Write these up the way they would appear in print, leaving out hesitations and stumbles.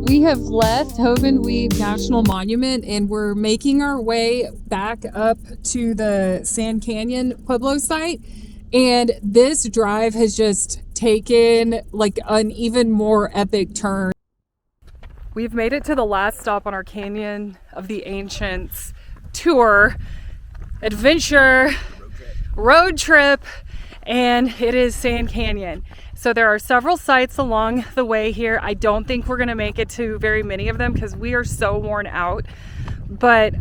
We have left Hovenweep National Monument and we're making our way back up to the Sand Canyon Pueblo site. And this drive has just taken like an even more epic turn. We've made it to the last stop on our Canyon of the Ancients tour, adventure, road trip, and it is Sand Canyon. So there are several sites along the way here. I don't think we're gonna make it to very many of them because we are so worn out. But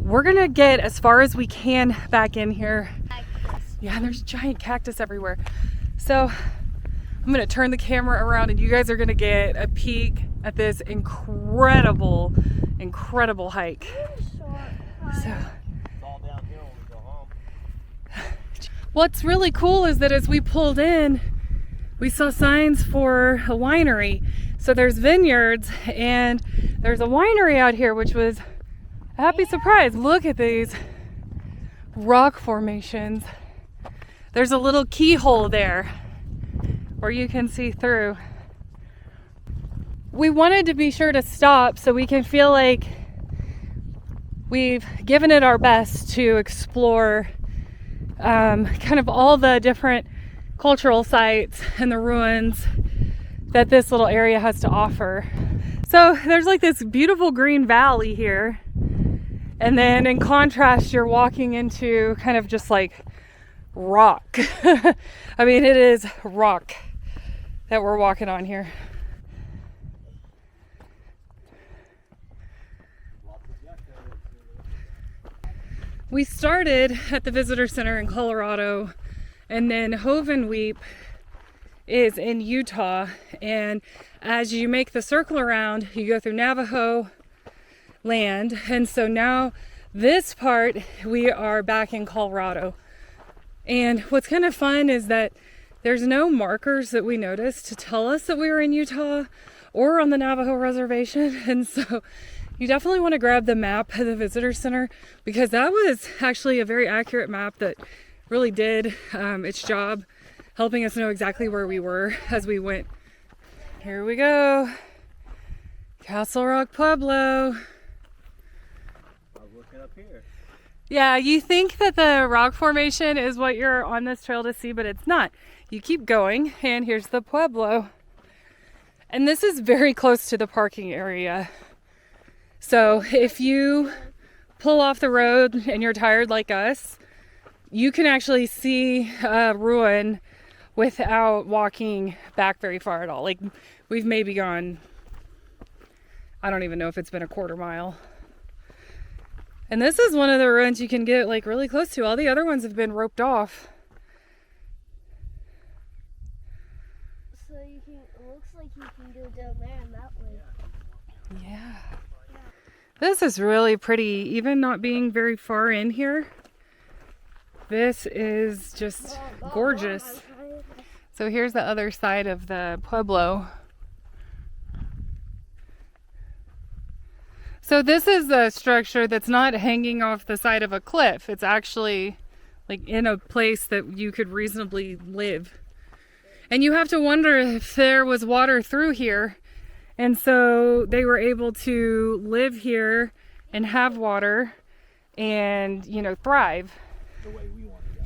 we're gonna get as far as we can back in here. Yeah, there's giant cactus everywhere. So I'm gonna turn the camera around and you guys are gonna get a peek at this incredible, incredible hike. So what's really cool is that as we pulled in, we saw signs for a winery. So there's vineyards and there's a winery out here, which was a happy surprise. Look at these rock formations. There's a little keyhole there where you can see through. We wanted to be sure to stop so we can feel like we've given it our best to explore kind of all the different cultural sites and the ruins that this little area has to offer. So there's like this beautiful green valley here, and then in contrast you're walking into kind of just like rock. I mean, it is rock that we're walking on here. We started at the visitor center in Colorado, and then Hovenweep is in Utah, and as you make the circle around you go through Navajo land, and so now this part we are back in Colorado. And what's kind of fun is that there's no markers that we noticed to tell us that we were in Utah or on the Navajo reservation, and so you definitely want to grab the map at the visitor center because that was actually a very accurate map that really did its job helping us know exactly where we were as we went. Here we go. Castlerock Pueblo. I was looking up here. Yeah, you think that the rock formation is what you're on this trail to see, but it's not. You keep going and here's the Pueblo. And this is very close to the parking area. So if you pull off the road and you're tired like us, you can actually see a ruin without walking back very far at all. Like we've maybe gone, I don't even know if it's been a quarter mile. And this is one of the ruins you can get like really close to. All the other ones have been roped off. So you can, it looks like you can go down there and that way. Yeah. This is really pretty, even not being very far in here. This is just gorgeous. So here's the other side of the Pueblo. So this is a structure that's not hanging off the side of a cliff. It's actually like in a place that you could reasonably live. And you have to wonder if there was water through here. And so they were able to live here and have water and, you know, thrive. The way we want to go.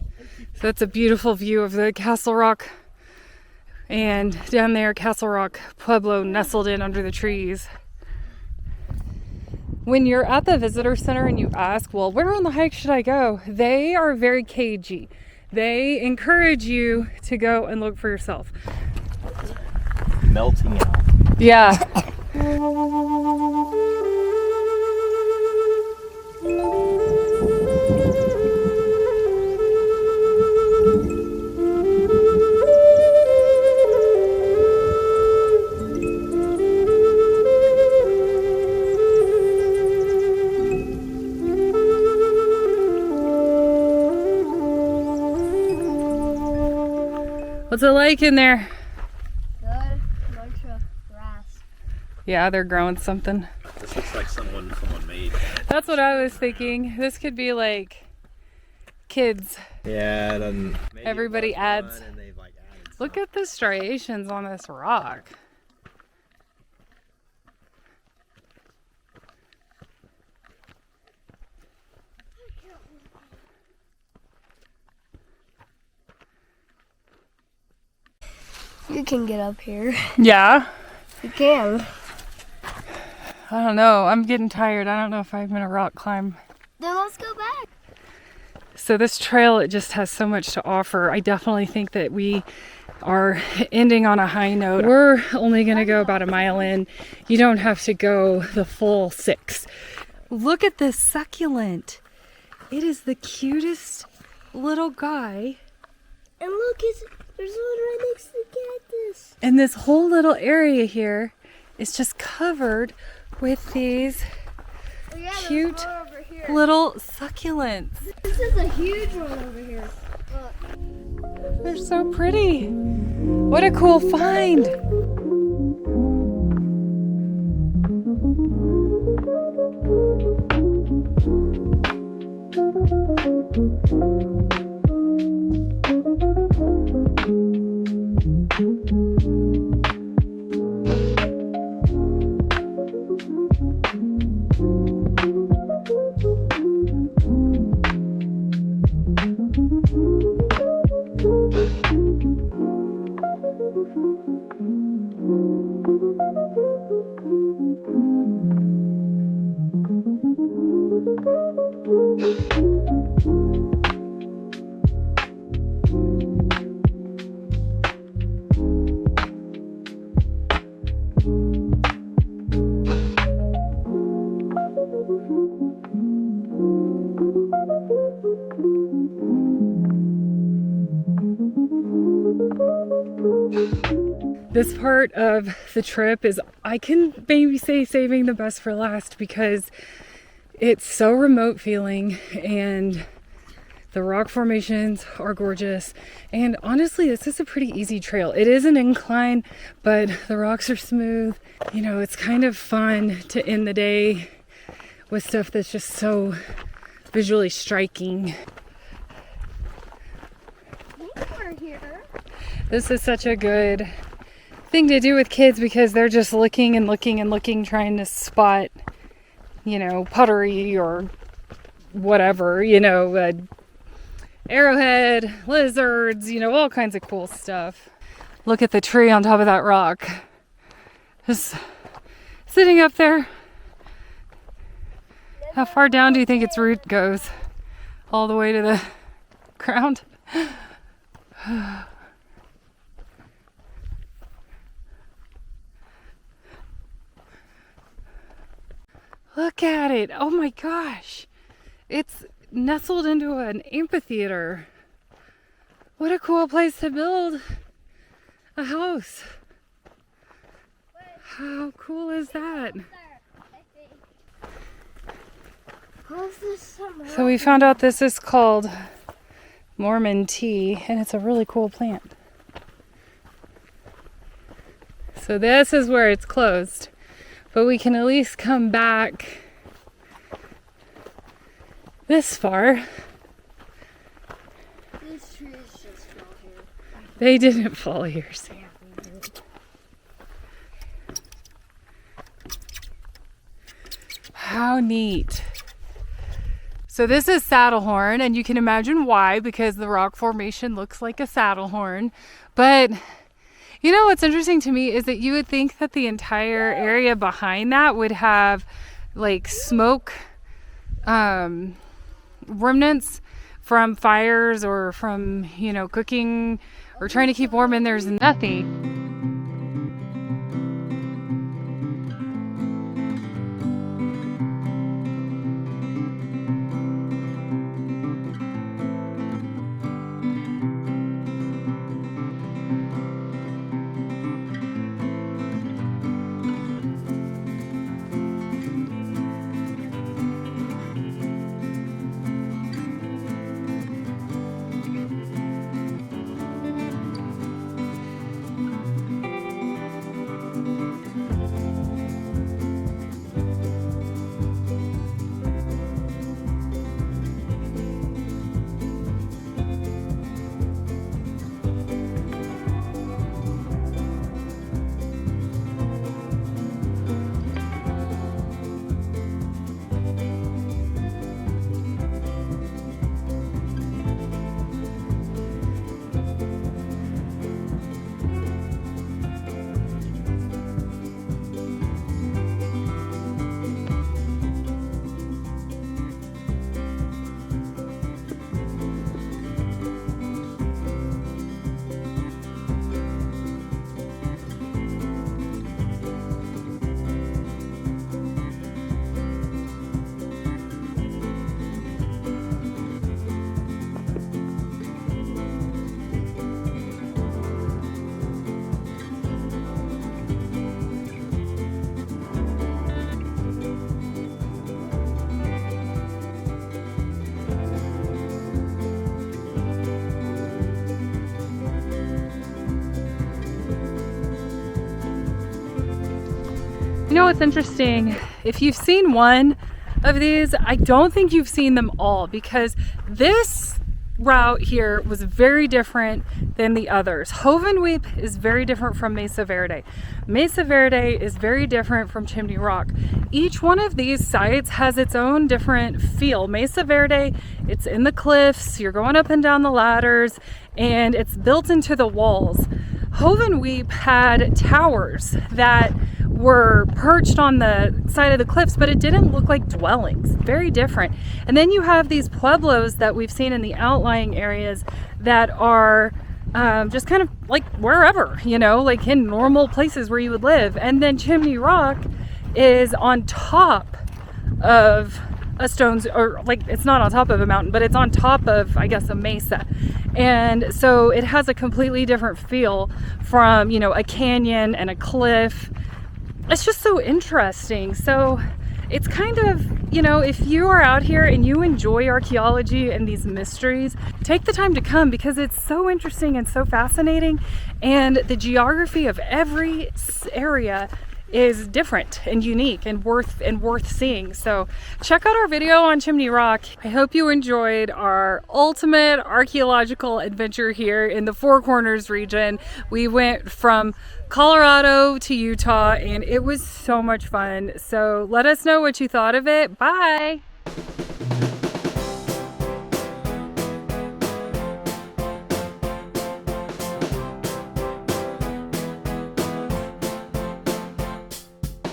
So it's a beautiful view of the Castlerock, and down there Castlerock Pueblo nestled in under the trees. When you're at the visitor center and you ask, well, where on the hike should I go? They are very cagey. They encourage you to go and look for yourself. Melting out. Yeah. What's it like in there? Good. Bunch of grass. Yeah, they're growing something. This looks like someone made. That's what I was thinking. This could be like kids. Yeah, then Everybody adds. Look at the striations on this rock. You can get up here. Yeah? You can. I don't know. I'm getting tired. I don't know if I'm going to rock climb. Then let's go back. So this trail, it just has so much to offer. I definitely think that we are ending on a high note. We're only going to go about a mile in. You don't have to go the full 6. Look at this succulent. It is the cutest little guy. And look, there's one right next to the cactus. And this whole little area here is just covered with these cute There's one over here. little succulents. This is a huge one over here. Look. They're so pretty. What a cool find. This part of the trip is, I can maybe say, saving the best for last because it's so remote feeling and the rock formations are gorgeous. And honestly, this is a pretty easy trail. It is an incline, but the rocks are smooth. You know, it's kind of fun to end the day with stuff that's just so visually striking. We're here. This is such a good thing to do with kids because they're just looking and looking and looking, trying to spot, you know, pottery or whatever, you know, arrowhead, lizards, you know, all kinds of cool stuff. Look at the tree on top of that rock. Just sitting up there. How far down do you think its root goes? All the way to the ground? Look at it. Oh my gosh. It's nestled into an amphitheater. What a cool place to build a house. How cool is that? So we found out this is called Mormon tea, and it's a really cool plant. So this is where it's closed, but we can at least come back this far. These trees just fell here. They didn't fall here, Sam. How neat. So this is Saddlehorn, and you can imagine why, because the rock formation looks like a saddlehorn. But you know what's interesting to me is that you would think that the entire area behind that would have like smoke remnants from fires or from, you know, cooking or trying to keep warm, and there's nothing. know what's interesting? If you've seen one of these, I don't think you've seen them all, because this route here was very different than the others. Hovenweep is very different from Mesa Verde. Mesa Verde is very different from Chimney Rock. Each one of these sites has its own different feel. Mesa Verde, it's in the cliffs, you're going up and down the ladders, and it's built into the walls. Hovenweep had towers that were perched on the side of the cliffs, but it didn't look like dwellings. Very different. And then you have these pueblos that we've seen in the outlying areas that are just kind of like wherever, you know, like in normal places where you would live. And then Chimney Rock is on top of a stone's, or like it's not on top of a mountain, but it's on top of, I guess, a mesa. And so it has a completely different feel from, you know, a canyon and a cliff. It's just so interesting. So it's kind of, you know, if you are out here and you enjoy archaeology and these mysteries, take the time to come, because it's so interesting and so fascinating. And the geography of every area is different and unique and worth seeing. So check out our video on Chimney Rock. I hope you enjoyed our ultimate archaeological adventure here in the Four Corners region. We went from Colorado to Utah and it was so much fun. So let us know what you thought of it. Bye.